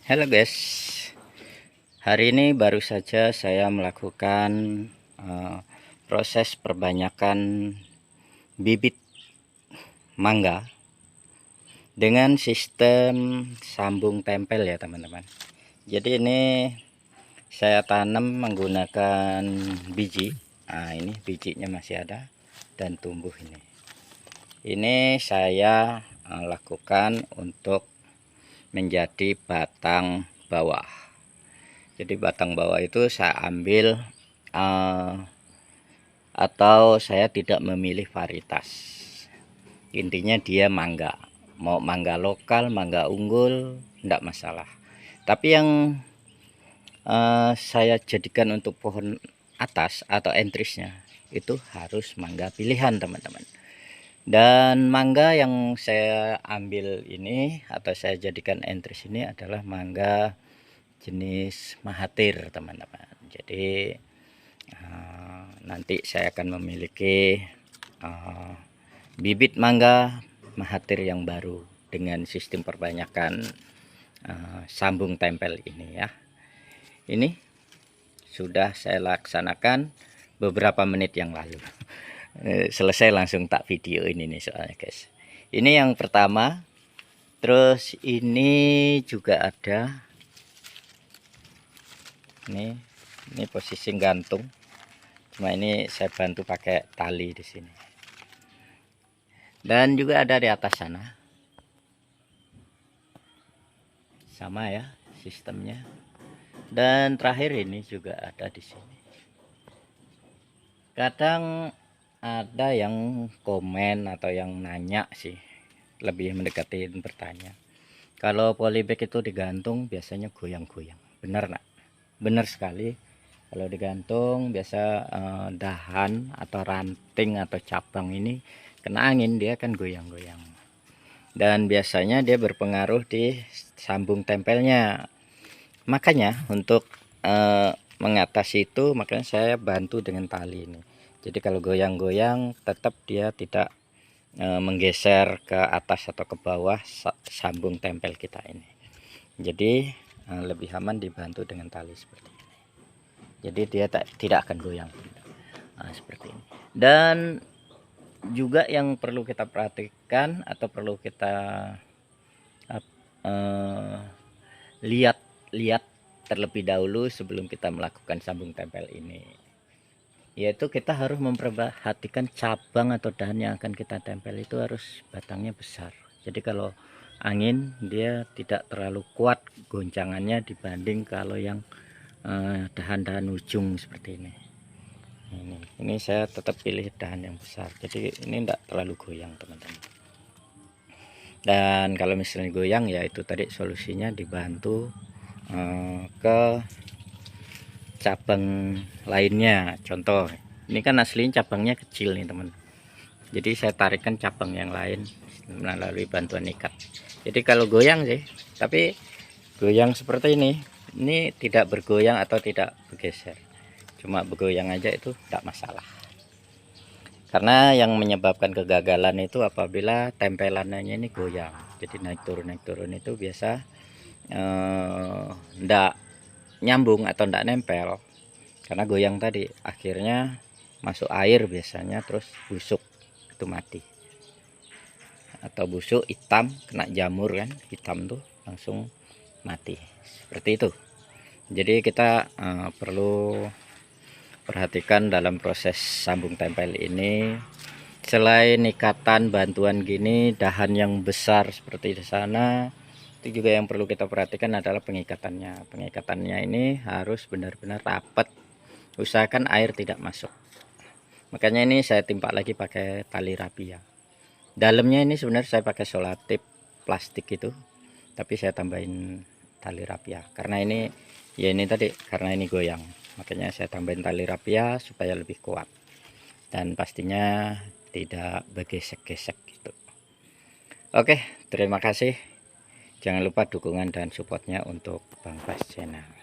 Halo guys, hari ini baru saja saya melakukan proses perbanyakan bibit mangga dengan sistem sambung tempel ya teman-teman. Jadi ini saya tanam menggunakan biji. Nah, ini bijinya masih ada dan tumbuh ini. Ini saya lakukan untuk menjadi batang bawah. Jadi batang bawah itu saya ambil atau saya tidak memilih varietas. Intinya dia mangga, mau mangga lokal, mangga unggul, tidak masalah. Tapi yang saya jadikan untuk pohon atas atau entrisnya itu harus mangga pilihan teman-teman. Dan mangga yang saya ambil ini atau saya jadikan entris ini adalah mangga jenis Mahathir teman-teman. Jadi nanti saya akan memiliki bibit mangga Mahathir yang baru dengan sistem perbanyakan sambung tempel ini ya. Ini sudah saya laksanakan beberapa menit yang lalu. Selesai langsung tak video ini nih soalnya guys. Ini yang pertama. Terus ini juga ada. Ini posisi gantung. Cuma ini saya bantu pakai tali di sini. Dan juga ada di atas sana. Sama ya sistemnya. Dan terakhir ini juga ada di sini. Kadang ada yang komen atau yang nanya sih, lebih mendekati bertanya. Kalau polybag itu digantung biasanya goyang-goyang. Benar nak? Benar sekali. Kalau digantung biasa dahan atau ranting atau cabang ini kena angin dia akan goyang-goyang. Dan biasanya dia berpengaruh di sambung tempelnya. Makanya untuk mengatasi itu makanya saya bantu dengan tali ini. Jadi kalau goyang-goyang tetap dia tidak menggeser ke atas atau ke bawah sambung tempel kita ini. Jadi lebih aman dibantu dengan tali seperti ini. Jadi dia tidak akan goyang. Seperti ini. Dan juga yang perlu kita perhatikan atau perlu kita lihat terlebih dahulu sebelum kita melakukan sambung tempel ini, yaitu kita harus memperhatikan cabang atau dahan yang akan kita tempel itu harus batangnya besar. Jadi kalau angin dia tidak terlalu kuat goncangannya dibanding kalau yang dahan-dahan ujung seperti ini. Ini saya tetap pilih dahan yang besar, jadi ini tidak terlalu goyang teman-teman. Dan kalau misalnya goyang ya itu tadi solusinya dibantu ke cabang lainnya. Contoh ini kan aslinya cabangnya kecil nih teman, jadi saya tarikkan cabang yang lain melalui bantuan ikat. Jadi kalau goyang sih, tapi goyang seperti ini tidak bergoyang atau tidak bergeser, cuma bergoyang aja itu tidak masalah. Karena yang menyebabkan kegagalan itu apabila tempelannya ini goyang, jadi naik turun itu biasa ndak nyambung atau ndak nempel karena goyang tadi, akhirnya masuk air biasanya terus busuk itu mati, atau busuk hitam kena jamur kan, hitam tuh langsung mati seperti itu. Jadi kita perlu perhatikan dalam proses sambung tempel ini, selain ikatan bantuan gini, dahan yang besar seperti di sana, itu juga yang perlu kita perhatikan adalah pengikatannya. Pengikatannya ini harus benar-benar rapat, usahakan air tidak masuk. Makanya ini saya timpa lagi pakai tali rapia. Dalamnya ini sebenarnya saya pakai solatip plastik itu, tapi saya tambahin tali rapia karena ini ya ini tadi karena ini goyang, makanya saya tambahin tali rapia supaya lebih kuat dan pastinya tidak bergesek-gesek gitu. Oke, terima kasih. Jangan lupa dukungan dan supportnya untuk Bang Bas Channel.